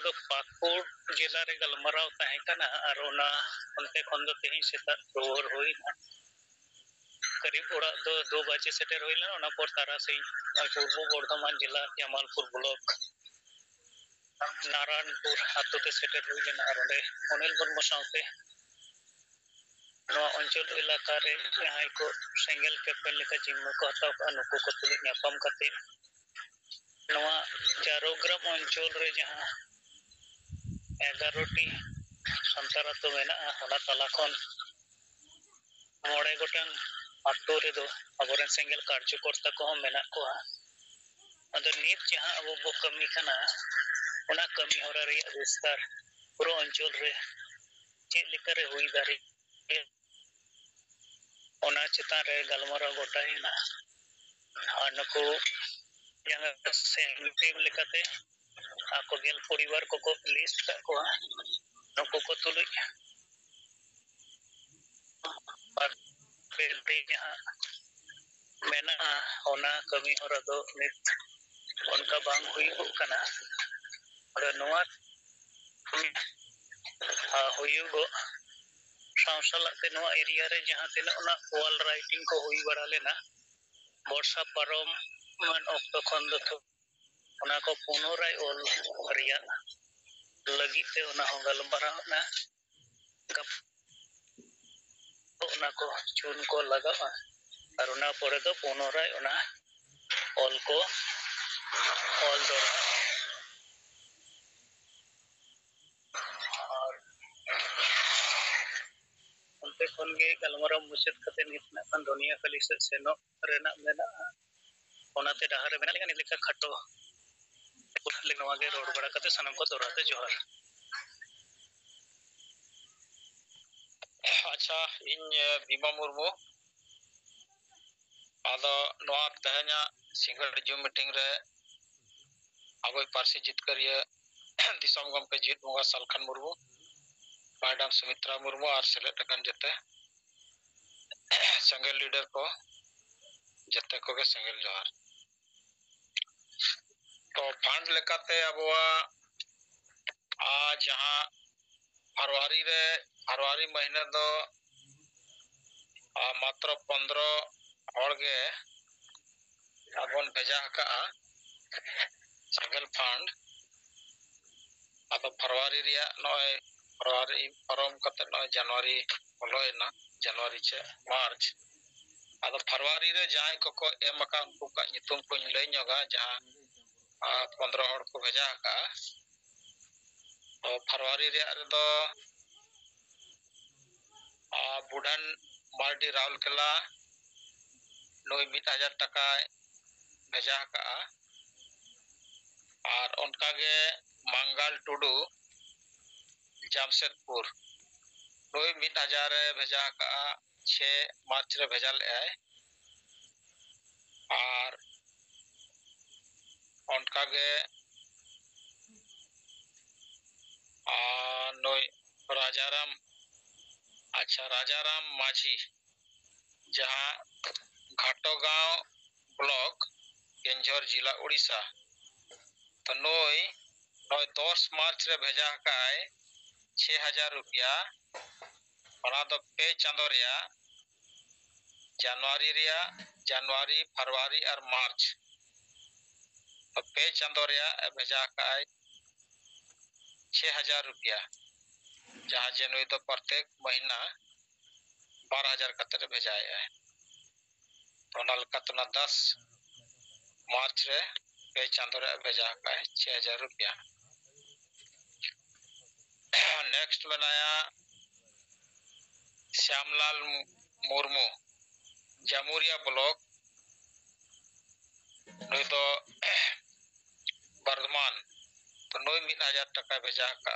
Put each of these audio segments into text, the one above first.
ᱫᱚ ᱯᱟᱹᱠᱩᱲ ᱡᱮᱞᱟ ᱨᱮ ᱜᱟᱞᱢᱟᱨᱟᱣ ᱛᱟᱦᱮᱸ ᱠᱟᱱᱟ ᱟᱨ ᱚᱱᱟ ᱚᱱᱛᱮ ᱠᱷᱚᱱ ᱫᱚ ᱛᱮᱦᱮᱧ ᱥᱮᱛᱟᱜ ᱨᱩᱣᱟᱹᱲ ᱦᱩᱭᱱᱟ करीब उड़ाग दो 2 बजे सेटर हुईला ओना पर तारासिंह पूर्व बर्धमान जिला जमालपुर ब्लॉक नारायणपुर आतु ते सेटर हुईला और ओंडे अनिल वर्मा साउते नवा अंचल इलाका रे जहां को सेंगल कैप्टन लेका जिम्मा को हताव का नुको को तुलिक न्यापम कते नवा चारोग्राम अंचल रे जहां 11टी संतार तो मेना ओना तला खन मोड़े गोटन आटो रे दो अबोरेन सेंगल कार्यकर्ता को मेना को अदर नीत जहां अब बो कमी खाना ओना कमी होरा रे विस्तार पूरा अंचल रे चेक लेकर रे हुई दारी ओना चिता रे गलमरा गोटाइना अनको yang sensitif lekate ako gel परिवार को लिस्ट का को नको को तुलुई और पेलते जहां मेना ओना कमी होरा दो नित उनका बांग हुई कना और नोआ हुईगो सावसालाते नोआ एरिया रे जहां तेना ओना वॉल राइटिंग को हुई बड़ा लेना वर्षा परम मन ऑक्टो खन दो ओना को पुनराय ओल रिया लगिते ओना हो गलमराव ना गप ओना को चुन को लगावा और ओना परे दो पुनराय ओना ओल को ओल दो और उनते खन गे गलमराव मुचत कते नितना खन दुनिया खाली से सेनो रेना मेना ओनाते डहार रे मेना लेका निलेका खटो लेनवा गे रोड बड़ा कते सनम को दोराते जोहर अच्छा इन बीमा मुर्मू आदो नोआ तहना सिंगल जूम मीटिंग रे अबोय पार्सी जितकरिया दिसम गम पे जीत मुगा सालखन मुर्मू मैडम सुमित्रा मुर्मू और सेलेक्ट अकन जते संगल लीडर को जते को के संगल जोहार तो फंड लेकाते अबवा आज जहां फरवरी महीने दो मात्र 15 हर गे अबन भेजा का संगल फंड अब फरवरी रिया नय फरवरी परम कते नय जनवरी बोलोयना जनवरी चे मार्च अब फरवरी रे जाय को एम का उनको का नितुम को लय नगा जहां 15 हर को भेजा का तो फरवरी रे दो बुढ़न मार्डी राउलकेला नय 1000 टका भेजा का और उनका गे मंगल टुडू जमशेदपुर नय 1000 भेजा का 6 मार्च रे भेजा ले और उनका गे नय राजाराम अच्छा राजाराम माझी जहां घाटो गांव ब्लॉक केंझर जिला उड़ीसा तो नय 10 मार्च रे भेजा का 6000 रुपया ओना तो पे चांदो रिया जनवरी फरवरी और मार्च तो पे चांदो रिया भेजा का 6000 रुपया जहां जनवरी तो प्रत्येक महीना 12000 कतर भेजाया है तो नलकतना 10 मार्च रे पे चांदो रे भेजा का 6000 रुपया नेक्स्ट बनाया श्यामलाल मुर्मू जामुरिया ब्लॉक नई तो बर्धमान तो नई 1000 टका भेजा का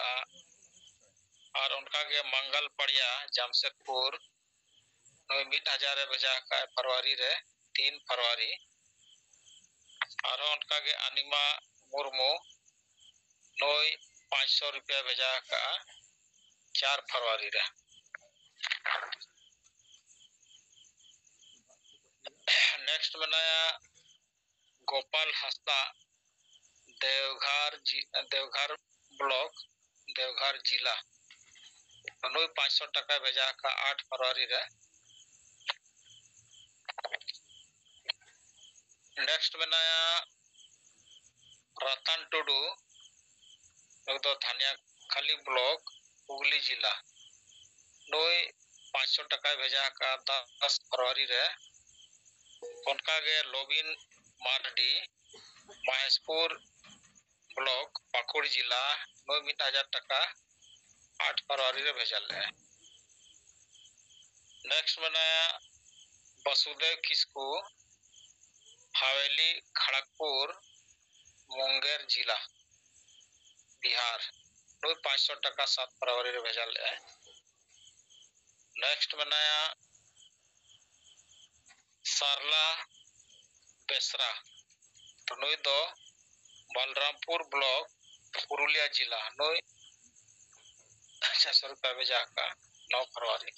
और उनका के मंगल पड़िया जमशेदपुर नई 1000 भेजा का फरवरी रे 3 फरवरी और उनका के अनिमा मुर्मू नई 500 रुपया भेजा का 4 फरवरी रे नेक्स्ट बनाया गोपाल हस्ता देवघर ब्लॉक देवघर जिला नुई 500 टका भेजा का 8 फरवरी रे। नेक्स्ट मेनाया रतन टुडू तो धानिया खाली ब्लॉक हुगली जिला नुई 500 टका भेजा का 10 फरवरी रे। उनका गे लोबिन मार्डी महेशपुर ब्लॉक पाकुड़ जिला नुई 1000 टका 8 फरवरी रे भेजल है। नेक्स्ट मेनाया वसुदेव किस्कू हवेली खड़गपुर मुंगेर जिला बिहार नुई 500 टका 7 फरवरी रे भेजल है। नेक्स्ट मेनाया सरला बेसरा तो नुई दो बलरामपुर ब्लॉक पुरुलिया जिला नुई 600 रुपया भेजा का 9 फरवरी।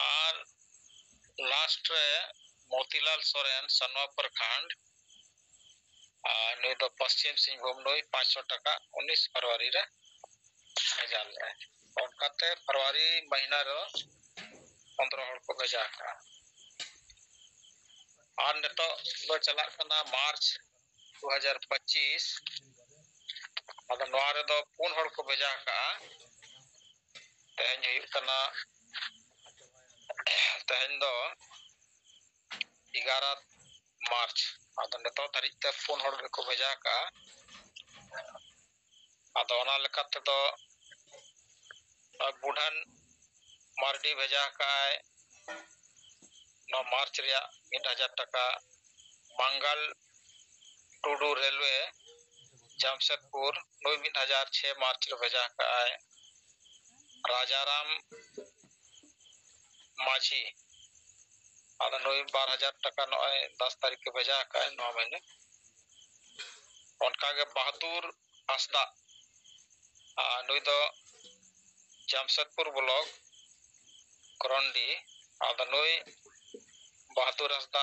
और लास्ट रे मोतीलाल सोरेन सनवा प्रखंड नुई दो पश्चिम सिंहभूम नुई 500 टका 19 फरवरी रे भेजा है। उनकाते फरवरी महीना रो 15 हड़ को भेजा का। और नेतो दो चला कना मार्च 2025 अद नोआ रे दो 4 हड़ को भेजा का। तेहन हुई कना तेहन दो 11 मार्च अद नेतो तारीख ते 4 हड़ को भेजा का। अद ओना लेकाते दो बुढ़न मार्डी भेजा का 9 मार्च रे 1000 टका। मंगल टुडू रेलवे जमशेदपुर नुई 1000 6 मार्च रे भेजा का। राजाराम माझी अद नुई 12000 टका 10 तारीख के भेजा का 9 महीने। उनका के बहादुर हंसदा नुई दो जमशेदपुर ब्लॉक करंडी अद नुई बहादुर हंसदा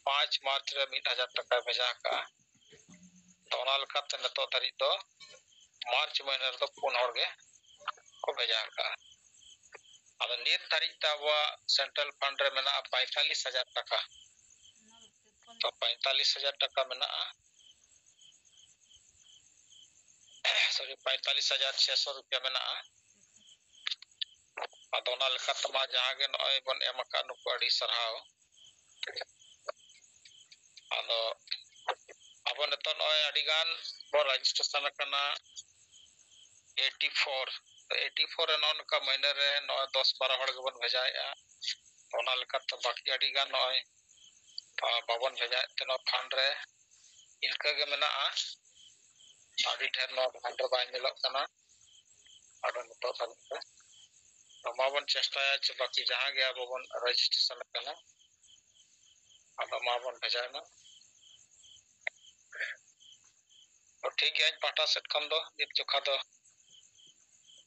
5 मार्च रे 1000 टका भेजा का। तो ओना लेकाते नेतो तारीख दो मार्च महीना रे 4 हड़ गे को भेजा का। अब नीत तारीख ता वो सेंट्रल फंड रे मेना 45000 टका तो 45000 टका मेना सॉरी 45600 रुपया मेना। अदोना लेका तमा जहां गे नय बन एमका नुको अडी सरहाव। अदो अब नेतो नय अडी गान बो रजिस्ट्रेशन करना 84 नॉन का महीने रे 10-12 हड़ गबन भेजाया। ओना लेका त बाकी अडी गान नय बाबन भेजा तनो फंड रे इनका गे मेना अडी ढेर नो फंड रे बाय मिलक कना। अदो नेतो तालिका माबन चेष्टाया च बाकी जहां गया बाबन रजिस्ट्रेशन करना अदो माबन भेजाना। तो ठीक है पाटा सेट खन दो नित जोखा दो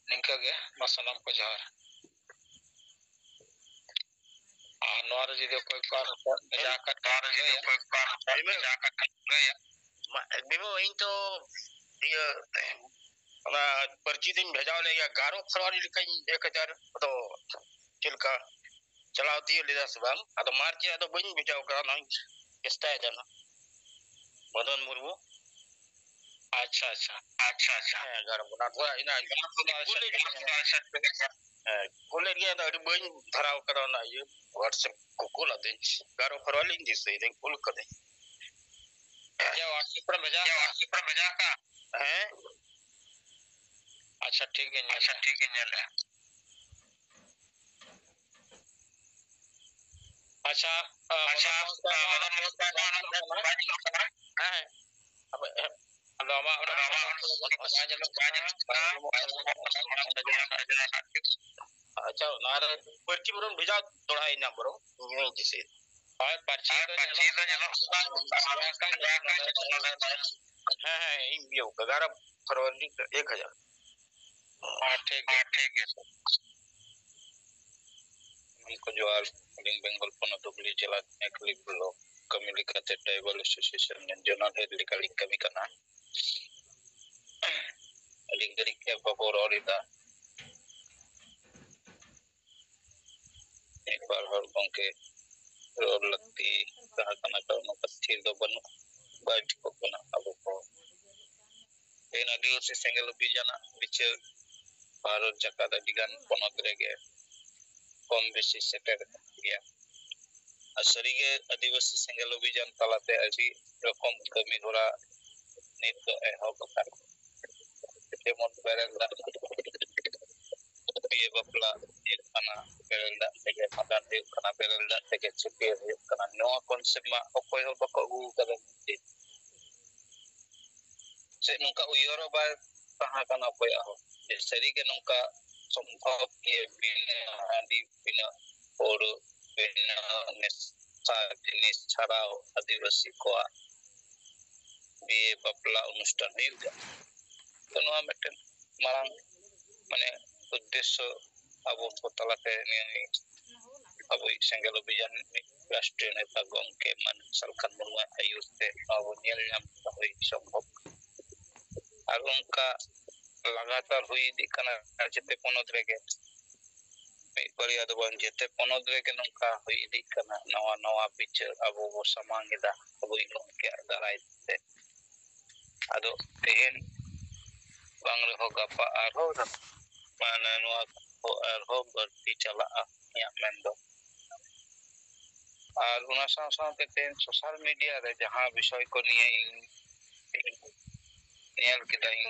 निंका गे मसनम को जहर आ नोर जदि कोई कार भेजा का कार जदि कोई कार भेजा का गया बीमो इन तो ये ना पर्ची दिन भेजावले या 11 फरवरी लिखई 1000 तो चिलका चलावती है लेदा सबम अतो मार्च अतो बइन भेजाव करा ना एस्टा है जाना मदन मुर्मू। अच्छा 11 बना तो इना कोले गया तो बइन धराव करा ना ये व्हाट्सएप को कोला दे 11 फरवरी दिन से दिन कोल कर दे या व्हाट्सएप पर भेजा का है। अच्छा ठीक है ले अच्छा हां अब लमा अच्छा नार पर्ची बरम भेजा थोड़ा इना बरो यही जैसे और पर्ची तो हां इन बियो 11 फरवरी 1000। हां ठीक है को जोआर लिंग बेंगल पोनत हुगली जिला नेकली block communicated tribal association general head लिकली कमी करना ᱟᱹᱰᱤ ᱜᱷᱟᱹᱲᱤᱡ ᱜᱮ ᱵᱟᱵᱚ ᱨᱚᱲ ᱮᱫᱟ ᱢᱤᱫᱵᱟᱨ ᱦᱚᱲ ᱜᱚᱝᱠᱮ ᱨᱚᱲ ᱞᱟᱹᱠᱛᱤ ᱛᱟᱦᱮᱸ ᱠᱟᱱᱟ ᱠᱟᱨᱚᱱ ᱚᱱᱠᱟ ᱛᱷᱤᱨ ᱫᱚ ᱵᱟᱹᱱᱩᱜ ᱵᱟᱭ ᱴᱷᱤᱠᱚᱜ ᱠᱟᱱᱟ ᱟᱵᱚ ᱠᱚ ᱛᱮᱦᱮᱧ ᱟᱹᱫᱤᱵᱟᱹᱥᱤ ᱥᱮᱸᱜᱮᱞ ᱚᱵᱷᱤᱡᱟᱱᱟᱜ ᱵᱤᱪᱟᱹᱨ ᱵᱷᱟᱨᱚᱛ ᱡᱟᱠᱟᱛ ᱟᱹᱰᱤᱜᱟᱱ ᱯᱚᱱᱚᱛ ᱨᱮᱜᱮ ᱠᱚᱢ ᱵᱮᱥᱤ ᱥᱮᱴᱮᱨ ᱟᱠᱟᱱ ᱜᱮᱭᱟ ᱟᱨ ᱥᱟᱹᱨᱤᱜᱮ ᱟᱹᱫᱤᱵᱟᱹᱥᱤ ᱥᱮᱸᱜᱮᱞ ᱚᱵᱷᱤᱡᱟᱱ ᱛᱟᱞᱟᱛᱮ ᱟᱹᱰᱤ ᱨᱚᱠᱚᱢ ᱠᱟᱹᱢᱤ ᱦᱚᱨᱟ ᱱᱤᱛ ᱫᱚ ᱮᱦᱚᱵ ᱟᱠᱟᱱᱟ ᱡᱮᱢᱚᱱ ᱵᱮᱨᱮᱞ ᱫᱟᱜ ᱵᱤᱦᱟᱹ ᱵᱟᱯᱞᱟ ᱦᱩᱭᱩᱜ ᱠᱟᱱᱟ ᱵᱮᱨᱮᱞ ᱫᱟᱜ ᱛᱮᱜᱮ ᱵᱷᱟᱸᱰᱟᱱ ᱦᱩᱭᱩᱜ ᱠᱟᱱᱟ ᱵᱮᱨᱮᱞ ᱫᱟᱜ ᱛᱮᱜᱮ ᱪᱷᱟᱹᱴᱭᱟᱹᱨ ᱦᱩᱭᱩᱜ ᱠᱟᱱᱟ ᱱᱚᱣᱟ ᱠᱚᱱᱥᱮᱯᱴ ᱢᱟ ᱚᱠᱚᱭ ᱦᱚᱸ ᱵᱟᱠᱚ ᱟᱹᱜᱩ ᱟᱠᱟᱫᱟ ᱥᱮ ᱱᱚᱝᱠᱟ ᱩᱭᱦᱟᱹᱨ ᱦᱚᱸ ᱵᱟᱭ ᱛᱟᱦᱮᱸ ᱠᱟᱱᱟ ᱚᱠᱚᱭᱟᱜ ᱦᱚᱸ ᱡᱮ ᱥᱟᱹᱨᱤᱜᱮ ᱱᱚᱝᱠᱟ ᱥᱚᱢᱵᱷᱚᱵ ᱜᱮ ᱵᱤᱱᱟᱹ ᱦᱟᱺᱰᱤ ᱵᱤᱱᱟᱹ ᱯᱟᱹᱣᱨᱟᱹ ᱵᱤᱱᱟᱹ ᱱᱮᱥᱟ ᱡᱤᱱᱤᱥ ᱪᱷᱟᱲᱟᱣ ᱟᱹᱫᱤᱵᱟᱹᱥᱤ ᱠᱚᱣᱟᱜ ᱵᱤᱦᱟᱹ ᱵᱟᱯᱞᱟ ᱚᱱᱩᱥᱴᱷᱟᱱ ᱦᱩᱭᱩᱜ ᱜᱮᱭᱟ ᱛᱚ ᱱᱚᱣᱟ ᱢᱤᱫᱴᱮᱱ ᱢᱟᱨᱟᱝ ᱢᱟᱱᱮ ᱩᱫᱽᱫᱮᱥᱥᱚ ᱟᱵᱚ ᱠᱚ ᱛᱟᱞᱟᱛᱮ ᱟᱵᱚᱭᱤᱡ ᱥᱮᱸᱜᱮᱞ ᱚᱵᱷᱤᱡᱟᱱ ᱨᱟᱥᱴᱨᱤᱭᱚ ᱱᱮᱛᱟ ᱜᱚᱢᱠᱮ ᱢᱟᱱ ᱥᱟᱞᱠᱷᱟᱱ ᱢᱩᱨᱢᱩᱣᱟᱜ ᱟᱹᱭᱩᱨ ᱛᱮ ᱱᱚᱣᱟ ᱵᱚᱱ ᱧᱮᱞ ᱧᱟᱢ ᱦᱩᱭ ᱥᱚᱢᱵᱷᱚᱵ ᱟᱨ ᱚᱱᱠᱟ ᱞᱟᱜᱟᱛᱟᱨ ᱦᱩᱭ ᱤᱫᱤᱜ ᱠᱟᱱᱟ ᱡᱮᱛᱮ ᱯᱚᱱᱚᱛ ᱨᱮᱜᱮ ᱢᱤᱫ ᱵᱟᱨᱭᱟ ᱫᱚ ᱵᱟᱝ ᱡᱮᱛᱮ ᱯᱚᱱᱚᱛ ᱨᱮᱜᱮ ᱱᱚᱝᱠᱟ ᱦᱩᱭ ᱤᱫᱤᱜ ᱠᱟᱱᱟ ᱱᱟᱣᱟ ᱱᱟᱣᱟ ᱵᱤᱪᱟᱹᱨ ᱟᱵᱚ ᱵᱚ ᱥᱟᱢᱟᱝ ᱮᱫᱟ ᱟᱵᱚᱭᱤᱡ ᱜᱚᱢᱠᱮᱭᱟᱜ ᱫᱟᱨᱟᱭ ᱛᱮ ᱟᱫᱚ ᱛᱮᱦᱮᱧ ᱵᱟᱝ ᱨᱮᱦᱚᱸ ᱜᱟᱯᱟ ᱟᱨᱦᱚᱸ ᱢᱟᱱᱮ ᱱᱚᱣᱟ ᱠᱚ ᱟᱨᱦᱚᱸ ᱵᱟᱹᱲᱛᱤ ᱪᱟᱞᱟᱜᱼᱟ ᱤᱧᱟᱹᱜ ᱢᱮᱱᱫᱚ ᱟᱨ ᱚᱱᱟ ᱥᱟᱶ ᱥᱟᱶᱛᱮ ᱛᱮᱦᱮᱧ ᱥᱳᱥᱟᱞ ᱢᱤᱰᱤᱭᱟ ᱨᱮ ᱡᱟᱦᱟᱸ ᱵᱤᱥᱚᱭ ᱠᱚ ᱱᱤᱭᱮ ᱤᱧ ᱧᱮᱞ ᱠᱮᱫᱟᱧ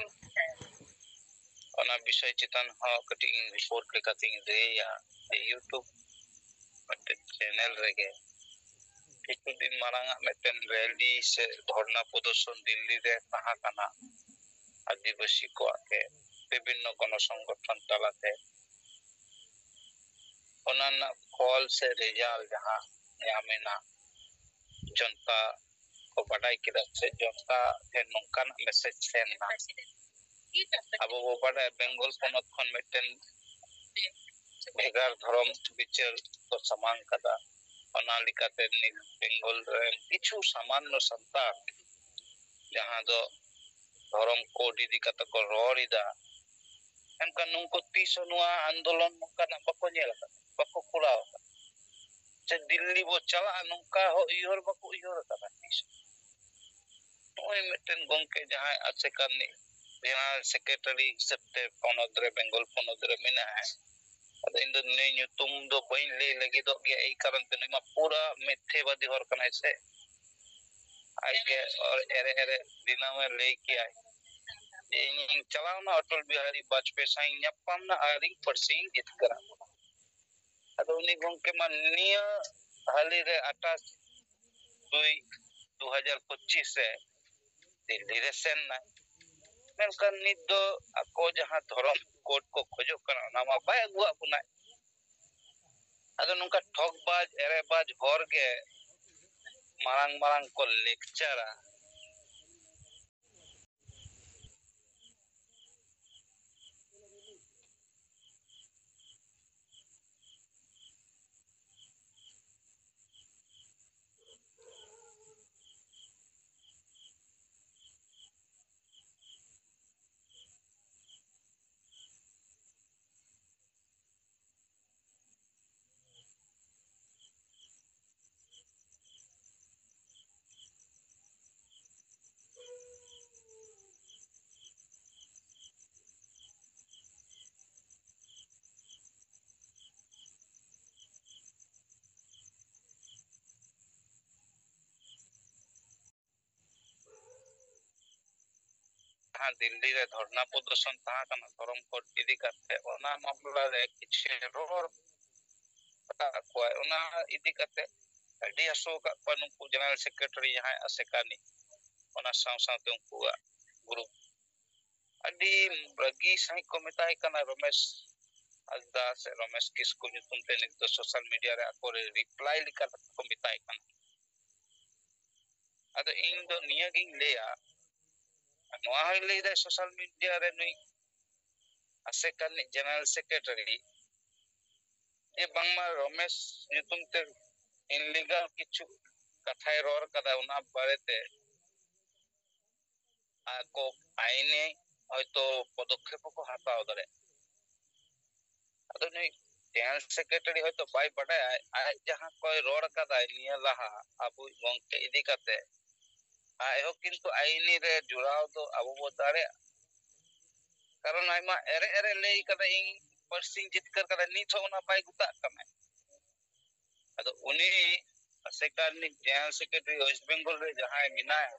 ᱚᱱᱟ ᱵᱤᱥᱚᱭ ᱪᱮᱛᱟᱱ ᱦᱚᱸ ᱠᱟᱹᱴᱤᱡ ᱤᱧ ᱨᱤᱯᱳᱨᱴ ᱞᱮᱠᱟᱛᱤᱧ ᱞᱟᱹᱭᱟ ᱤᱭᱩᱴᱩᱵᱽ ᱢᱤᱫᱴᱮᱱ ᱪᱮᱱᱮᱞ ᱨᱮᱜᱮ ᱠᱤᱪᱷᱩ ᱫᱤᱱ ᱢᱟᱲᱟᱝ-ᱟᱜ ᱢᱤᱫᱴᱮᱱ ᱨᱮᱞᱤ ᱥᱮ ᱫᱷᱚᱨᱱᱟ ᱯᱨᱚᱫᱚᱨᱥᱚᱱ ᱫᱤল্ᱞᱤ ᱨᱮ ᱛᱟᱦᱮᱸ ᱠᱟᱱᱟ ᱟᱹᱫᱤᱵᱟᱹᱥᱤ ᱠᱚᱣᱟᱜ ᱜᱮ ᱵᱤᱵᱷᱤᱱᱱᱚ ᱜᱚᱱᱚ ᱥᱚᱝᱜᱚᱴᱷᱚᱱ ᱛᱟᱞᱟᱛᱮ ᱚᱱᱟ ᱨᱮᱱᱟᱜ ᱯᱷᱚᱞ ᱥᱮ ᱨᱮᱡᱟᱞᱴ ᱡᱟᱦᱟᱸ ᱧᱟᱢᱮᱱᱟ ᱡᱚᱱᱛᱟ ᱠᱚ ᱵᱟᱰᱟᱭ ᱠᱮᱫᱟ ᱥᱮ ᱡᱚᱱᱛᱟ ᱴᱷᱮᱱ ᱱᱚᱝᱠᱟᱱᱟᱜ ᱢᱮᱥᱮᱡ ᱥᱮᱱ ᱮᱱᱟ ᱟᱵᱚ ᱵᱚ ᱵᱟᱰᱟᱭᱟ ᱵᱮᱝᱜᱚᱞ ᱯᱚᱱᱚᱛ ᱠᱷᱚᱱ ᱢᱤᱫᱴᱮᱱ ᱵᱷᱮᱜᱟᱨ ᱫᱷᱚᱨᱚᱢ ᱵᱤᱪᱟᱹᱨ ᱠᱚ ᱥᱟᱢᱟᱝ ᱠᱟᱫᱟ ᱚᱱᱟ ᱞᱮᱠᱟᱛᱮ ᱱᱤᱛ ᱵᱮᱝᱜᱚᱞ ᱨᱮᱱ ᱠᱤᱪᱷᱩ ᱥᱟᱢᱟᱱᱱᱚ ᱥᱟᱱᱛᱟᱲ ᱡᱟᱦᱟᱸ ᱫᱚ ᱫᱷᱚᱨᱚᱢ ᱠᱳᱰ ᱤᱫᱤ ᱠᱟᱛᱮ ᱠᱚ ᱨᱚᱲ ᱮᱫᱟ ᱮᱱᱠᱷᱟᱱ ᱱᱩᱠᱩ ᱛᱤᱥ ᱦᱚᱸ ᱱᱚᱣᱟ ᱟᱱᱫᱳᱞᱚᱱ ᱱᱚᱝᱠᱟᱱᱟᱜ ᱵᱟᱠᱚ ᱧᱮᱞ ᱟᱠᱟᱫᱟ ᱵᱟᱠᱚ ᱠᱚᱨᱟᱣ ᱟᱠᱟᱫᱟ ᱥᱮ ᱫᱤল্ᱞᱤ ᱵᱚ ᱪᱟᱞᱟᱜᱼᱟ ᱱᱚᱝᱠᱟ ᱦᱚᱸ ᱩᱭᱦᱟᱹᱨ ᱵᱟᱠᱚ ᱩᱭᱦᱟᱹᱨ ᱟᱠᱟᱫᱟ ᱛᱤᱥ ᱱᱚᱜᱼᱚᱭ ᱢᱤᱫᱴᱮᱱ ᱜᱚᱢᱠᱮ ᱡᱟᱦᱟᱸᱭ ᱟᱥᱮᱠᱟ ᱨᱤᱱᱤᱡ ᱡᱮᱱᱟᱨᱮᱞ ᱥᱮᱠᱨᱮᱴᱟᱨᱤ ᱦᱤᱥᱟᱹᱵ ᱛᱮ ᱯᱚᱱᱚᱛ ᱨᱮ ᱵᱮᱝᱜᱚᱞ ᱯᱚᱱᱚᱛ ᱨᱮ ᱢᱮᱱᱟᱜᱼᱟ ᱟᱫᱚ ᱤᱧ ᱫᱚ ᱱᱩᱭ ᱧᱩᱛᱩᱢ ᱫᱚ ᱵᱟᱹᱧ ᱞᱟᱹᱭ ᱞᱟᱹᱜᱤᱫᱚᱜ ᱜᱮᱭᱟ ᱮᱭ ᱠᱟᱨᱚᱱ ᱛᱮ ᱱᱩᱭ ᱢᱟ ᱯᱩᱨᱟᱹ ᱢᱤᱛᱷᱮᱵᱟᱫᱤ ᱦᱚᱲ ᱠᱟᱱᱟᱭ ᱥᱮ ᱟᱡᱜᱮ ᱮᱲᱮ ᱮᱲᱮ ᱫᱤᱱᱟᱹᱢᱮ ᱞᱟᱹᱭ ᱠᱮᱭᱟᱭ ᱤᱧ ᱪᱟᱞᱟᱣᱱᱟ ᱚᱴᱚᱞ ᱵᱤᱦᱟᱨᱤ ᱵᱟᱡᱯᱮᱭᱤ ᱥᱟᱶ ᱤᱧ ᱧᱟᱯᱟᱢᱱᱟ ᱟᱨᱤᱧ ᱯᱟᱹᱨᱥᱤᱧ ᱡᱤᱛᱠᱟᱹᱨᱟ ᱟᱫᱚ ᱩᱱᱤ ᱜᱚᱢᱠᱮ ᱢᱟ ᱱᱤᱭᱟᱹ ᱦᱟᱹᱞᱤᱨᱮ 28/2/2025 ᱨᱮ ᱫᱤল্ᱞᱤ ᱨᱮ ᱥᱮᱱ ᱱᱟᱭ ᱢᱮᱱᱠᱷᱟᱱ ᱱᱤᱛ ᱫᱚ ᱟᱠᱚ ᱡᱟᱦᱟᱸ ᱫᱷᱚᱨᱚᱢ ᱠᱳᱰ ᱠᱚ ᱠᱷᱚᱡᱚᱜ ᱠᱟᱱᱟ ᱚᱱᱟ ᱢᱟ ᱵᱟᱭ ᱟᱹᱜᱩᱣᱟᱜ ᱵᱚᱱᱟᱭ ᱟᱫᱚ ᱱᱚᱝᱠᱟ ᱴᱷᱚᱜᱽᱵᱟᱡ ᱮᱲᱮᱵᱟᱡ ᱦᱚᱲ ᱜᱮ ᱢᱟᱨᱟᱝ ᱢᱟᱨᱟᱝ ᱠᱚ ᱞᱮᱠᱪᱟᱨᱟ ᱡᱟᱦᱟᱸ ᱫᱤल्ली ᱨᱮ ᱫᱷᱚᱨᱱᱟ ᱯᱨᱚᱫᱚᱨᱥᱚᱱ ᱛᱟᱦᱮᱸ ᱠᱟᱱᱟ ᱫᱷᱚᱨᱚᱢ ᱠᱳᱰ ᱤᱫᱤ ᱠᱟᱛᱮ ᱚᱱᱟ ᱢᱟᱢᱞᱟ ᱨᱮ ᱠᱤᱪᱷᱩ ᱨᱚᱲ ᱠᱚᱣᱟᱭ ᱚᱱᱟ ᱤᱫᱤ ᱠᱟᱛᱮ ᱟᱹᱰᱤ ᱟᱥᱚ ᱟᱠᱟᱫ ᱠᱚᱣᱟ ᱱᱩᱠᱩ ᱡᱮᱱᱟᱨᱮᱞ ᱥᱮᱠᱨᱮᱴᱟᱨᱤ ᱡᱟᱦᱟᱸᱭ ᱟᱥᱮᱠᱟᱱᱤ ᱚᱱᱟ ᱥᱟᱶ ᱥᱟᱶᱛᱮ ᱩᱱᱠᱩᱣᱟᱜ ᱜᱨᱩᱯ ᱟᱹᱰᱤ ᱵᱷᱟᱹᱜᱤ ᱥᱟᱺᱦᱤᱡ ᱠᱚ ᱢᱮᱛᱟᱭ ᱠᱟᱱᱟ ᱨᱚᱢᱮᱥ ᱦᱟᱸᱥᱫᱟ ᱥᱮ ᱨᱚᱢᱮᱥ ᱠᱤᱥᱠᱩ ᱧᱩᱛᱩᱢ ᱛᱮ ᱱᱤᱛ ᱫᱚ ᱥᱳᱥᱟᱞ ᱢᱤᱰᱤᱭᱟ ᱨᱮ ᱟᱠᱚᱨᱮ ᱨᱤᱯᱞᱟᱭ ᱞᱮᱠᱟ ᱠᱚ ᱢᱮᱛᱟᱭ ᱠᱟᱱᱟ ᱟᱫᱚ ᱤᱧ ᱫᱚ ᱱᱤᱭᱟᱹᱜᱤᱧ ᱞᱟᱹᱭᱟ ᱱᱚᱣᱟ ᱦᱚᱸᱭ ᱞᱟᱹᱭᱫᱟ ᱥᱳᱥᱟᱞ ᱢᱤᱰᱤᱭᱟ ᱨᱮ ᱱᱩᱭ ᱟᱥᱮᱠᱟ ᱨᱤᱱᱤᱡ ᱡᱮᱱᱟᱨᱮᱞ ᱥᱮᱠᱨᱮᱴᱟᱨᱤ ᱡᱮ ᱵᱟᱝᱢᱟ ᱨᱚᱢᱮᱥ ᱧᱩᱛᱩᱢ ᱛᱮ ᱤᱱᱞᱤᱜᱟᱞ ᱠᱤᱪᱷᱩ ᱠᱟᱛᱷᱟᱭ ᱨᱚᱲ ᱠᱟᱫᱟ ᱚᱱᱟ ᱵᱟᱨᱮᱛᱮ ᱟᱠᱚ ᱟᱭᱤᱱᱮ হয়তো পদক্ষেপ ko hataw dare ado nui general secretary হয়তো বাই বাডায় আজ যাহা কয় রড় কাদায় নিয়ে লাহা আবু গংকে ইদি কাতে আয়ও কিন্তু আইনি রে জুড়াও তো আবু বো দাড়ে কারণ আইমা এরে এরে লেই কাদা ইং পার্সিং জিতকার কাদা নিথ ওনা বাই গুতা কামে ᱟᱫᱚ ᱩᱱᱤ ᱟᱥᱮᱠᱟᱨᱱᱤᱠ ᱡᱮᱱᱟরেল ᱥᱮᱠᱨᱮᱴᱟরি ওয়েস্ট বেঙ্গল রে যাহাই মিনায়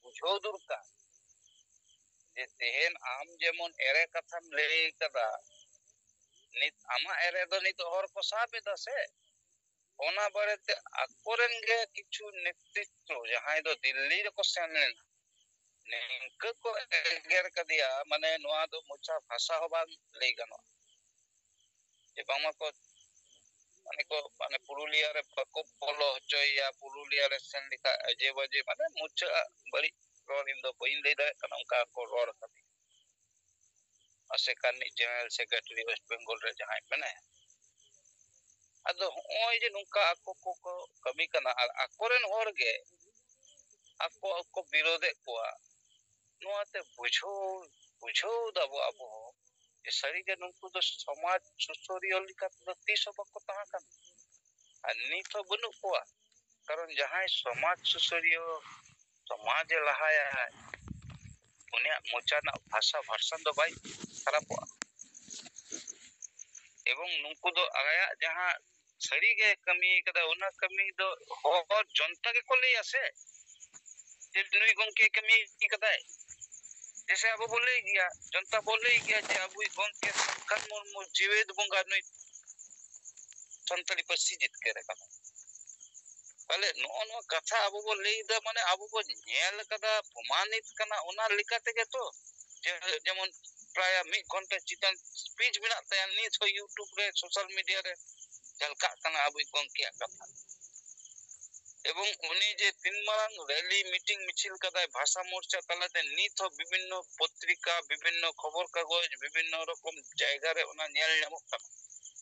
বুঝাও দরকার যে তেহেন আম যেমন এরে কথাম লেই কাদা নিত আমা এরে দ নিত হর কো সাবে দাসে ওনা বারেতে আকোরেন গে কিছু নেতৃত্ব যাহাই দ দিল্লি রে কো সেনলেন নিঙ্ক কো এগের কাদিয়া মানে নোয়া দ মোচা ভাষা হবান লেই গানো যে বাংলা কো মানে পুরুলিয়া রে বাকো বলো হচইয়া পুরুলিয়া রে সেন লিখা যে বাজে মানে মুচা বড়ি রন ইন দ বইন লেই দা কারণ কা কো রর কাতি আশেকানি জেনারেল সেক্রেটারি ওয়েস্ট বেঙ্গল রে যাহাই মানে ᱟᱫᱚ ᱦᱚᱸᱜᱼᱚᱭ ᱡᱮ ᱱᱚᱝᱠᱟ ᱟᱠᱚ ᱠᱚ ᱠᱟᱹᱢᱤ ᱠᱟᱱᱟ ᱟᱨ ᱟᱠᱚᱨᱮᱱ ᱦᱚᱲ ᱜᱮ ᱟᱠᱚ ᱵᱤᱨᱳধᱮᱫ ᱠᱚᱣᱟ ᱱᱚᱣᱟᱛᱮ ᱵᱩঝাও ᱫᱟᱵᱚ ᱟᱵᱚ ᱡᱮ ᱥᱟᱹᱨᱤᱜᱮ ᱱᱩᱠᱩ ᱫᱚ ᱥᱚᱢᱟᱡᱽ ᱥᱩᱥᱟᱹᱨᱤᱭᱟᱹ ᱞᱮᱠᱟ ᱛᱮᱫᱚ ᱛᱤᱥ ᱦᱚᱸ ᱵᱟᱠᱚ ᱛᱟᱦᱮᱸ ᱠᱟᱱᱟ ᱟᱨ ᱱᱤᱛ ᱦᱚᱸ ᱵᱟᱹᱱᱩᱜ ᱠᱚᱣᱟ ᱠᱟᱨᱚᱱ ᱡᱟᱦᱟᱸᱭ ᱥᱚᱢᱟᱡᱽ ᱥᱩᱥᱟᱹᱨᱤᱭᱟᱹ ᱥᱚᱢᱟᱡᱽᱮ ᱞᱟᱦᱟᱭᱟ ᱩᱱᱤᱭᱟᱜ ᱢᱚᱪᱟ ᱨᱮᱱᱟᱜ ᱵᱷᱟষᱟ ᱵᱷᱟᱨᱥᱟᱱ ᱫᱚ ᱵᱟᱭ ᱠᱷᱟᱨᱟᱯᱚᱜᱼᱟ ᱮᱵᱚᱝ ᱱᱩᱠᱩ ᱫᱚ ᱟᱭᱟᱜ ᱡᱟᱦᱟᱸ ᱥᱟᱹᱨᱤᱜᱮ ᱠᱟᱹᱢᱤ ᱠᱟᱫᱟ ᱚᱱᱟ ᱠᱟᱹᱢᱤ ᱫᱚ ᱦᱚᱲ ᱡᱚᱱᱛᱟ ᱜᱮᱠᱚ ᱞᱟᱹᱭᱟ ᱥᱮ ᱡᱮ ᱱᱩᱭ ᱜᱚᱝᱠᱮ ᱠᱟᱹᱢᱤ ᱠᱟᱫᱟᱭ जैसे अब बोले गया जनता बोले गया जे अब गंके संकन मुर्मू जीवेद बंगा नई संतली पसी जित के रखा पहले नो कथा अब बो लेदा माने अब बो नेल कदा प्रमाणित कना ओना लिकाते के तो जेमन प्राय 1 घंटा चितन स्पीच बिना तया नी तो यूट्यूब रे सोशल मीडिया रे झलका कना अब गंके कथा এবং উনি যে 3 মারাং র্যালি মিটিং মিছিল কাদায় ভাষা মোর্চা তালাতে নিত বিভিন্ন পত্রিকা বিভিন্ন খবর কাগজ বিভিন্ন রকম জায়গারে ওনা নেল নামক কানা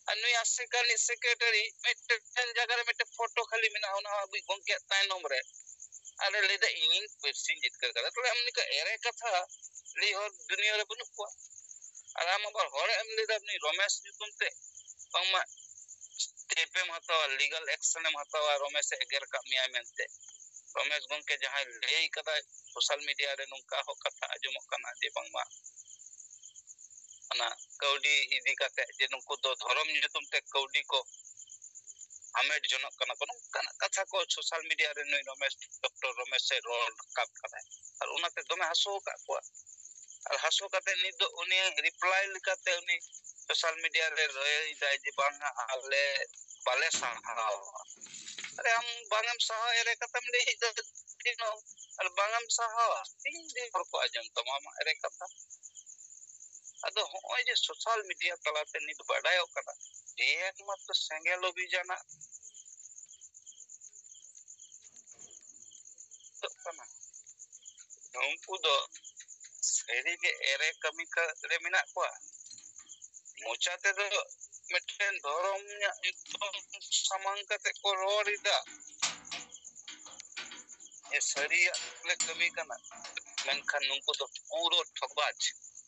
আর নুই আশেকানি সেক্রেটারি মিটেন জায়গারে মিটে ফটো খালি মিনা ওনা আবি গংকে তাইনম রে আরে লেদা ইনিং পেরসিন জিতকার কাদা তো এমনি কা এরে কথা লি হর দুনিয়া রে বনু কোয়া আর আম আবার হরে এম লেদা আপনি রমেশ নিতুনতে বাংমা টেপেম হাতাওয়া লিগাল অ্যাকশন এম হাতাওয়া রমেশ এগের কামিয়া মেনতে রমেশ গংকে যাহাই লেই কাদা সোশ্যাল মিডিয়া রে নুঙ্কা হ কথা আজমক কানা যে বাংমা না কাউডি ইদি কাতে যে নুকু তো ধর্ম নিতুম তে কাউডি কো আমেট জনক কানা কোন কানা কথা কো সোশ্যাল মিডিয়া রে নই রমেশ ডক্টর রমেশ সে রোল কাপ কাদা আর উনাতে দমে হাসো কা কো আর হাসো কাতে নি দো উনি রিপ্লাই লিকাতে উনি সোশ্যাল মিডিয়া রে রই দাই যে বাংলা আলে বালে সাহাও अरे हम बांगम साहा एरे कतम ले दिनो और बांगम साहा 3 दिन को आजम तमाम एरे कथा अदो होय जे सोशल मीडिया तलाते नित बडायो कदा एकमात्र सेंगेल अभियान तो कना उनको दो सेरी के एरे कमी करे मिना को मोचाते दो मिटन धरम सामान कते को रोरिदा ये सरिया ले कमी कना मेनखान नुको दो पूरो ठगबाज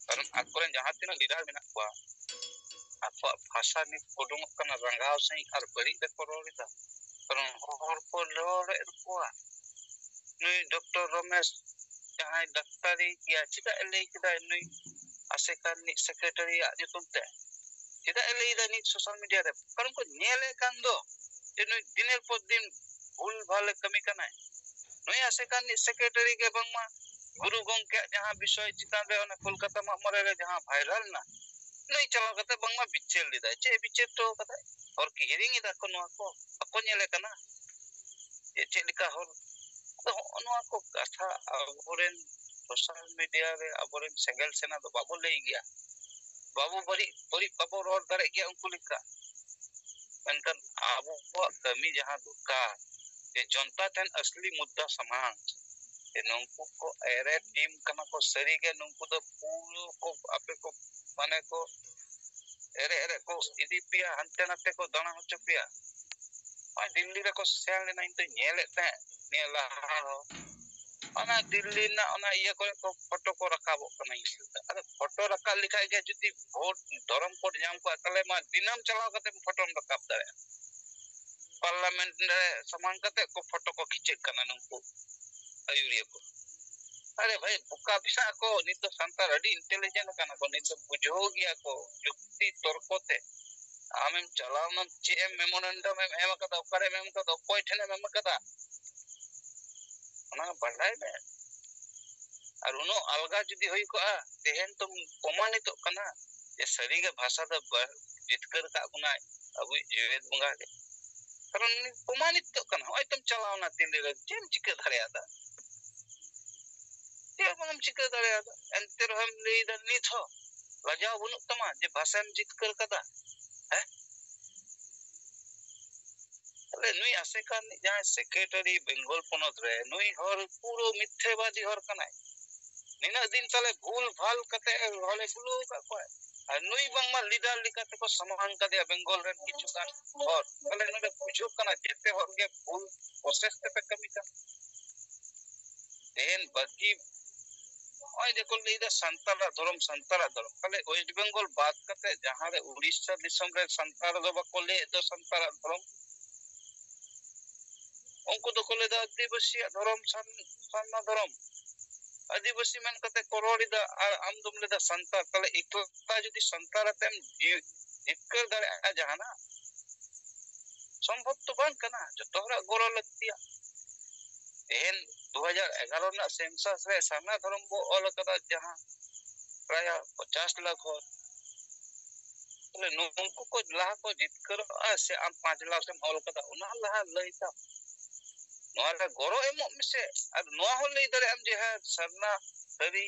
कारण आकोरेन जहां तिना लीडर मेना को आपा भाषा नि कोडुम कना रंगाव सही और बड़ी दे को रोरिदा कारण हर को लोरे को नुई डॉक्टर रमेश जहां डॉक्टरी किया चिदा ले किदा नुई आसेकानी सेक्रेटरी आ जुतुते चिदा ले दा नि सोशल मीडिया रे कारण को नेले कान दो जे नुई दिनेर पर दिन भूल भाले कमी कना नुई आसेकानी सेक्रेटरी के बंगमा गुरु गंके जहां विषय चितान रे ओने कोलकाता मरे रे जहां वायरल ना नुई चला कते बंगमा बिचेल लिदा चे बिचेर तो कते और की हिरिंग इदा को नो को अको नेले कना ये चेलिका हर तो नो को कथा अबोरेन सोशल मीडिया रे अबोरेन सेंगल सेना तो बाबू ले गया बाबू बड़ी बड़ी बाबू रोड करे गया उनको लिखा मेनकन आबो को कमी जहां दुका ये जनता तन असली मुद्दा समान ये नुको को एरे टीम कना को सरी के नुको तो पूरो को आपे को माने को एरे एरे को इदी पिया हंते नते को दाना हो चपिया आ दिल्ली रे को सेल लेना इन तो नेले ते नेला हो ona Delhi na ona iya kore ko photo ko rakabok kana ada photo rakab likhai ge judi vote dharam code nyam ko tale ma dinam chalaw kate photo rakab dare parliament re samang kate ko photo ko khiche kana nungku ayuriya ko अरे भाई बुका bisa ko nito santar adi intelligent kana ko nito bujho gya ko yukti torko te amem chalawna chem memorandum em kada okare mem kada koi thene mem kada ona badai me ar uno alga judi hoi ko a tehen to promanito kana je sari ge bhasha da jitkar ka bunai abu jevet bunga ge karon promanito kana hoi tum chalawna tinde re chem chike dhareyada dia bangam chike dhareyada enter ham leida nitho lajao bunuk tama je bhasam jitkar kada eh ale nui asekan jahan secretary bengal ponot re nui hor puro mithebadi hor kanai nina din tale bhul bhal kate hole gulu ka ko ar nui bangma leader likate ko saman ka dia bengal ren kichu kan hor ale node pujo kana jete hor ge bhul process te pe kami ka den baki oi dekho leida santala dhorom kale west bengal baat kate jahan re odisha disam re santala do ba kole do santala dhorom unko do kole da adivasi dhorom sanna dhorom आदिवासी मन कते करोड़ी दा आम दुमले दा संतार तले एकता जदि संतार तेम जिक्कर दरे आ जहाना संभव तो बन कना जो तोहरा गोरो लगतिया एन 2011 ना सेंसस रे सामना धर्म बो ऑल कदा जहां प्राय 50 लाख हो तले नुंकु को लाहा को जिक्कर आ से आम 5 लाख से ऑल कदा उना लाहा लइता नोरा गोरो एमो मिसे अब नोआ हो लई दरे हम जे है सरना सरी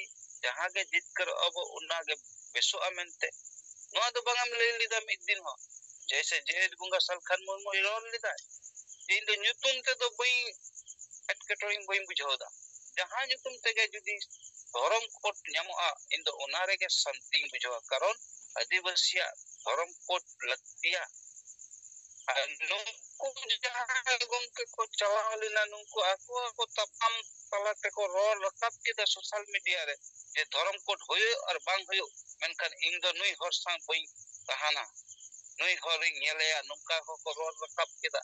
जहां के जिक्कर अब उना के बेसो अमेंते नोआ दो बंगम ले लिदा मिद दिन हो जैसे जेद बुंगा सलखन मुर्मु रोल लिदा इन दो न्यूटन ते दो बई एटकेटरिंग बई बुझोदा जहां न्यूटन ते के जुदी धरम कोट न्यामोआ इन दो उनारे के संति बुझो कारण आदिवासिया धरम कोट लगतिया नुंकु जहां गंके को चलावलिना नुंकु ako tapam talate ko rol rakap kida social media re je dharam code hoyo ar bang hoyo menkan ing do nui hor sang boi tahana nui hor ngele ya nungka ko rol rakap kida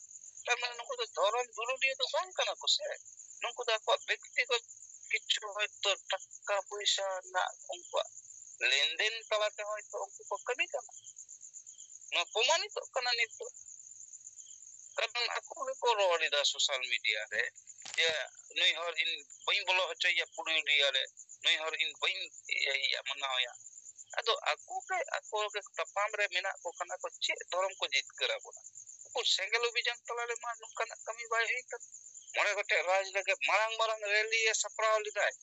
taman nungku do dharam durudi do bang kana ko se nungku da ko ব্যক্তিগত কিছু হয়তো টাকা পয়সা না উনকো লেনদেন talate হয়তো উনকো ko kami kana no promanito kana nito karon ako ko roli da social media re ya nui hor in bain bolo hocho ya purulia re nui hor in bain ya manao ya ado ako ke tapam re mena ko kana ko che dhorom ko jit kara bona ko sengel obhijan talale ma nukana kami bai he kan mone gote raj lage marang rally e saprao lidai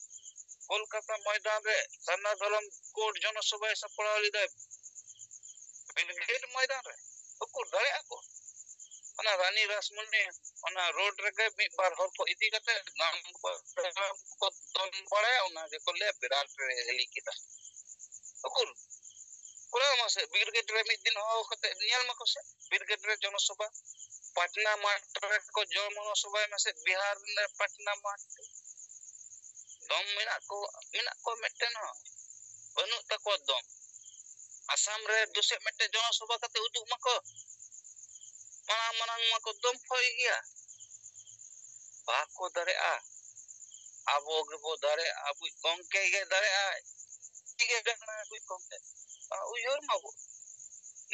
kolkata Maidan re sanna dhorom court জনসভায় saprao lidai brigade Maidan re ko dare ako ona rani rasmuni ona road rege mi bar hor ko idi kate nam ko don pare ona je ko le virat rally kita okur kura mase brigade re mid din ho kate nial mako se brigade re jonosabha patna mat re ko jonosabha mase bihar ne patna mat dom mena ko meten ho banu tako dom asam re duse mette jonosabha kate uduk mako manang mako dom phoi gya bako dare a abo ge bo dare abu gongke ge dare a tige gana abu gongke uyor mabo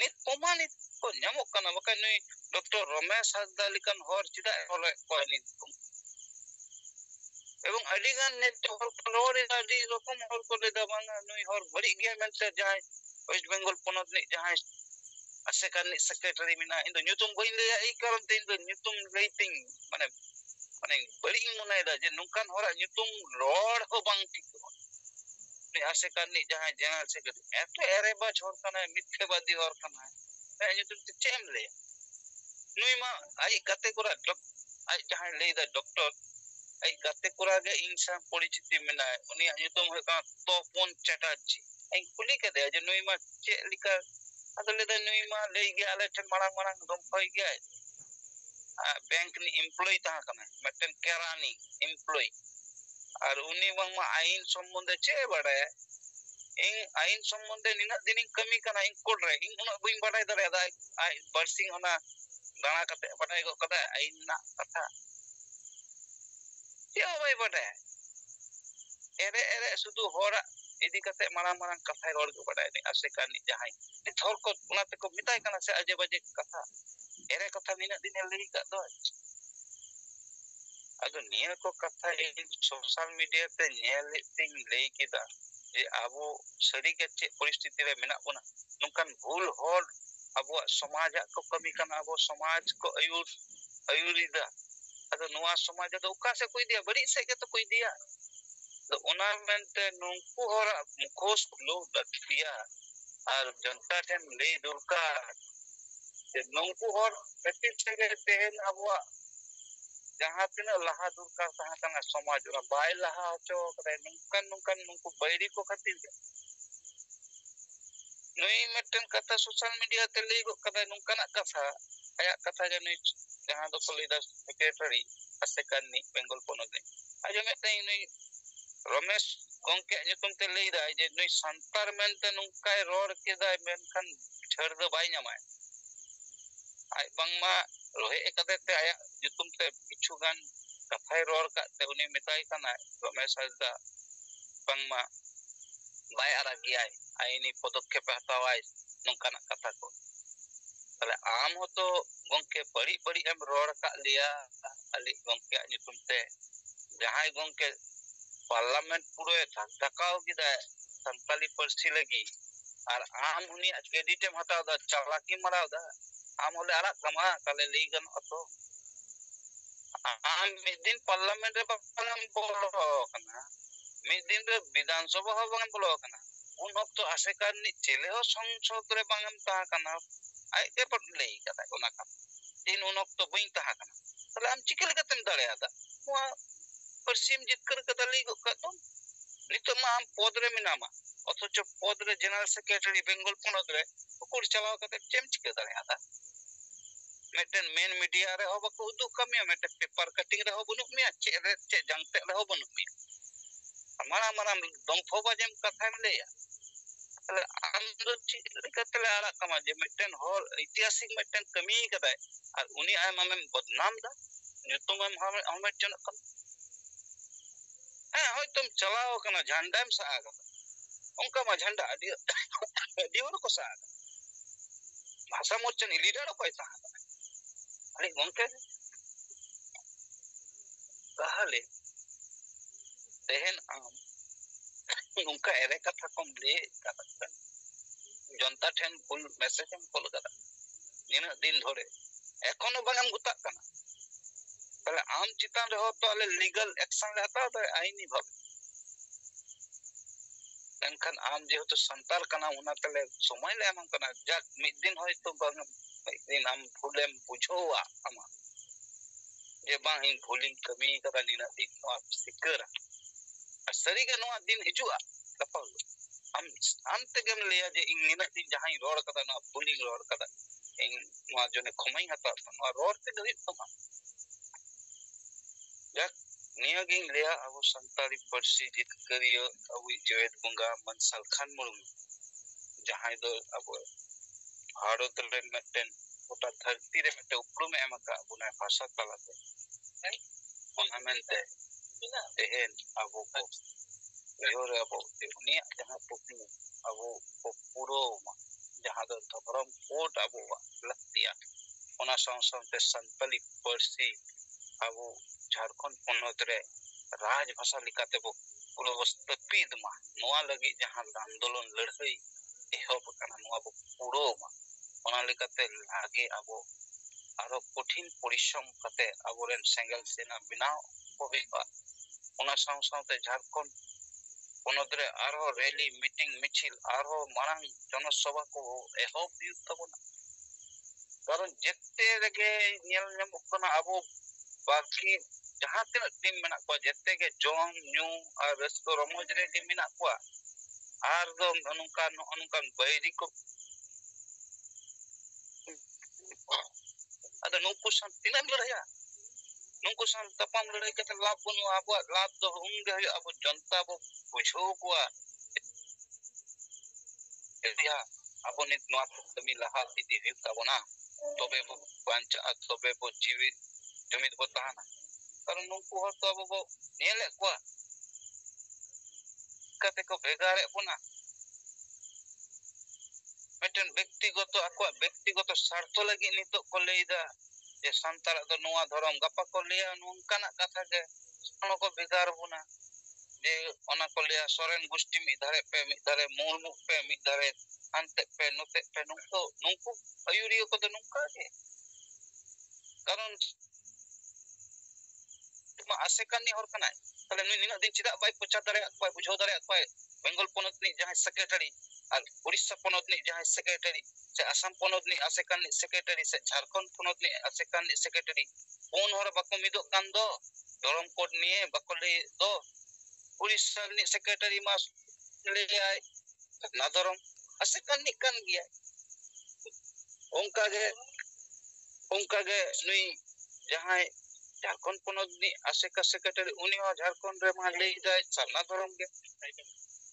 nit pomanit ko nyamok kana baka nui dr ramesh hasda likan hor chida hole ko nit এবং আদিগান net hor kolori adi rokom hor ko leda banga nui hor bari ge mente jai west bengal ponot ni jahai asekan ni secretary mina indo nyutum boin le ei karon te indo nyutum rating mane bari munai da je nungkan hora nyutum lord ho bang tik ni asekan ni jahai general secretary eto ere ba chhor kana mithebadi hor kana ei nyutum te chem le nui ma ai kate kora ai jahai le da doctor ai kate kora ge insa porichiti mina uni nyutum ho ka topon chatterjee ai kuli ke de je nui ma che lika adole da nui ma lei ge ale ten marang dom phoi ge bank ni employee ta kana meten kerani employee Ar uni bang ma ain sombonde che badaya. Ing ain sombonde nina dining kami kana ing kodre ing una buing badai dare ada ai barsing ona dana kate badai go kada ain na kata. Tia bai badai. Ere sudu hora idi kate marang katha ror go badai ni asekan ni jahai. Ni thor ko una te ko mitai kana se aje baje katha. Ere katha nina din lei ka do. Ado niya ko katha in social media te nyel ting lei kida. Je abo sari ke che परिस्थिति re menak bona. Nungkan bhul hor abo samaj ko kami kana abo samaj ko ayurida. Ado nuwa samaj do uka se koi dia bari se ke to koi dia. तो उना मेंते नुंकु होरा मुखोस लो दकिया और जनता ठेन ले दुर्का जे नुंकु होर एतिन सेगे तेन अबवा जहां तिना लहा दुर्का तहा kana समाज रा बाय लहा होचो करे नुंकन नुंकु बैरी को खातिर नुई मेटन कथा सोशल मीडिया ते ले गो कदा नुंकना कथा आया कथा जने जहां दो कोलिदा सेक्रेटरी असेकन नि बेंगल पोनोत नि आजो मेते नुई Ramesh गंके nyutum te lei da je nui santar mente nungkai ror kedai menkan chhar do bai nyamai ai bangma rohe ekate te aya nyutum te kichugan kathai ror ka te uni metai kana ramesh hasda bangma bai aragiai aini podokkep hatawai nungkana katha ko tale am hoto gongke bari em ror ka lia ali gongke nyutum te jahai gongke parliament पूरे धक्काओ की दा संताली पर्ची लगी और आम उनी credit M हटाओ दा चालाकी मराओ दा आम होले आरा कमा ताले लीगन अतो आम मिद दिन पार्लियामेंट रे बांगम बोलो कना मिद दिन रे विधानसभा हो बांगम बोलो कना उन वक्त आसेकार नि चेले हो संसद रे बांगम ता कना आई के पट लेई कदा ओना का दिन उन वक्त बई ता कना ताले आम चिकल कतम दाड़े आदा परसिम जितकर कदा लेई गो का तो नितो मा आम पद रे मिनामा অথচ পদ রে জেনারেল সেক্রেটারি বেঙ্গল পনদ রে কুকুর চালাও কতে চেম চিকে দাঁড়ে আদা মেটেন মেন মিডিয়া রে হব কো উদু কামিয়া মেटे पेपर कटिंग रे हो बनु मिया चे जंगते रे हो बनु मिया हमारा दंफो बाजेम कथा में लेया तले आम दो ची लेकतले आरा कमा जे मेटेन होर ऐतिहासिक मेटेन कमी कदाय और उनी आय ममेम बदनाम दा nyutum em hamet jon kan hoy tum chalao kana झंडा में सा आगा उनका मा झंडा दिवर को सा आगा भाषा मोर्चा नि लीडर को ऐसा अरे गंके कहले देहन आम उनका एरे कथा कम ले कथा जनता ठेन फुल मैसेज हम कॉल करा निना दिन धरे एखोनो बांगम गुता कना तले आम चितान रे हो तो अले लीगल एक्शन ले हता तो आईनी भाव एनखान आम जेहेतु संताल कना उना तले समय ले हम कना जाक मिद दिन होय तो बांग मिद दिन आम फुलेम बुझोवा आमा जे बांग इन फुलिंग कमी कदा निना दिन नो सिकर सरी के नो दिन हिजुआ कपल आम तेगम लेया जे इन निना दिन जहां रोड कदा नो फुलिंग रोड कदा इन नो जने खमई हता नो रोड ते गई तमा जाक नियागिंग लेया अब संताली पर्सी जितकरियो अब जेवेद बुंगा मनसाल खान मुर्मू जहां दो अब भारत रे मेटेन गोटा धरती रे मेटे उपरुम एमका बुना भाषा तलाते ओना मेनते तेहेन अब को योरे अब उनिया जहां पुती अब को पूरो जहां दो धर्म कोट अब लतिया ओना संसंते संताली पर्सी अब झारखंड पनत रे राज भाषा लिकाते बो पुरो वस्तपीद मा नोआ लगी जहां आंदोलन लड़ाई एहब कना नोआ बो पुरो मा ओना लिकाते लागे अबो आरो कठिन परिश्रम कते अबोरेन सेंगल सेना बिनाव होबेबा ओना संसंते झारखंड पनत रे आरो रैली मीटिंग मिছিল आरो मारंग जनसभा को एहब युत तबना कारण जेते लगे नेल नेम कना अबो बाकी जहां तीन टीम मेना को जेते के जोम न्यू और रस्को रमोज रे के मेना को आर दो अनुकान बैरी को अद नुकु सन तीन लड़या nungku sam tapam lari kata lab pun abu lab do unggah abu janta abu bujo kuah ya abu ni nuat kami lahat iti hidup tabona tobe bu banca tobe bu jiwit jumit bu tahan karena nungku hal tu abu nielek kuah kata ko begare puna meten ব্যক্তিগত akuak ব্যক্তিগত স্বার্থ lagi nitok ko leida je santar do noa dhorom gapa ko leya nungkanak katha ge ono ko begar buna je ona ko leya soren gusti mi dhare murmu pe mi dhare ante pe note pe nungku ayuriyo ko do nungka ge karon cuma asekan ni hor kanai tale nui nina din cidak bai pocha dare akpai bujho dare akpai Bengal ponot ni jahan secretary আর উড়িষ্যা পনত নি jahan secretary se asam ponot ni asekan ni secretary se jharkhand ponot ni asekan ni secretary on hor bako midok kan do dorom code niye bako le do Orissa ni secretary mas le ay na dorom asekan ni kan gya onka ge nui jahan jharkhand ponot ni aseka secretary uni ho jharkhand re ma le dai sarna dorom ge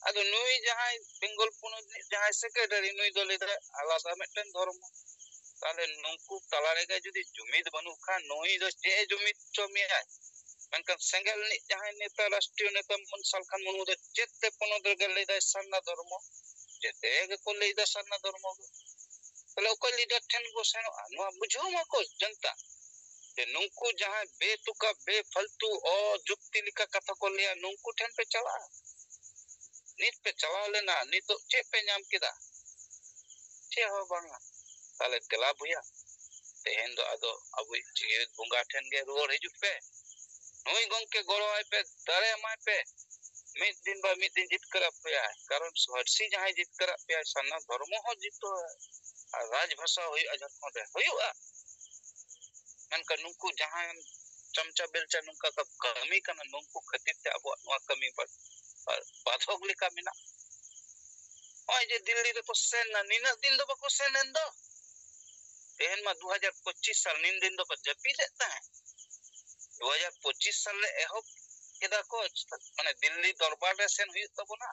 ado nui jahan bengal ponot ni jahan secretary nui do le dai alada meten dorom তাহলে nungku talare ge jodi jumit banu khan noi do je jumit chomiya menkan sengel ni jahan neta rashtriyo neta Monsal Khan munu do jette ponot ge le dai sarna dharma jette ge ko le dai sarna dharma tale ko leader ten go seno no bujho ma ko janta je nungku jahan betuka befaltu o jukti lika katha ko leya nungku ten pe chala nit pe chala lena nit to che pe nyam kida che ho banga tale tela buya tehen do ado abu jeet bunga ten ge ruor hijuk pe nui gongke goro ai pe dare mai pe mid din jitkar pe karon swarsi jahan jitkar pe sanna dharma ho jito ar raj bhasha hoy Jharkhand re hoyuga menkan nungku jahan chamcha belcha nungka ka kami kana nungku khatir te abo noa kami bathok lika mena oi je Delhi re ko sen na nina din do bako sen endo tehen ma 2025 साल nin din do ko japi deta hai 2025 साल re ehob keda ko mane Delhi darbar re sen huyuk tabona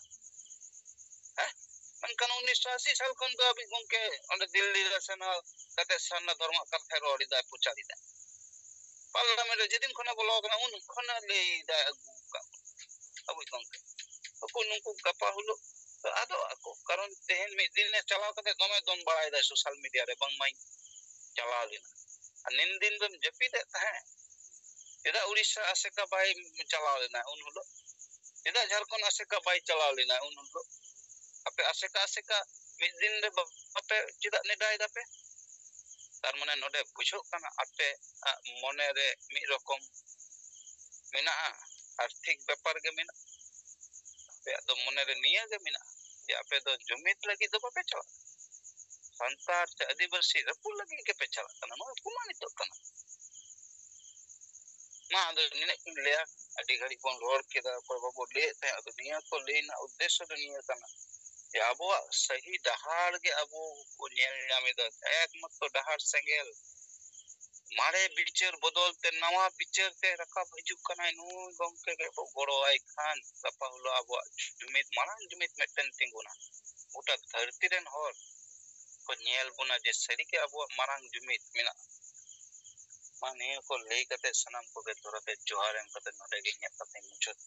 ha menkan 1980 साल kon do abi gongke onde Delhi re sen kate sanna dharma katha rodi da puchari da parliament re jedin khona bolo kana un khona le da abu gongke ko nungku gapa hulo ado ako karon tehen mi din ne chalao kate dome don barai da social media re bang mai chalao lina nin din dom japi de hai ida Odisha aseka bai chalao lina un hulo ida Jharkhand aseka bai chalao lina un hulo ape aseka mi din re ape chida ne dai da pe tar mane node bujho kana ape mone re mi rokom mena arthik byapar ge mena ape do mone re niya ge mena ya ape do jumit lagi do pe chala santar se adivasi rapul lagi ke pe chala kana no kumani to kana ma ado nine leya adi ghadi kon ror keda ko babo le te ado niya ko le na uddesho do niya kana ya abo sahi dahar ge abo ko nyel nyame da ekmatro dahar sengel mare bichar bodol te nawa bichar te rakab hijuk kana nu gongke ge goro ai khan gapa hulo abo jumit marang jumit meten tinguna uta dharti ren hor ko nyel buna je sari ke abo marang jumit mena mane ko lei kate sanam ko ge dorate johar em kate node ge nyap kate muchot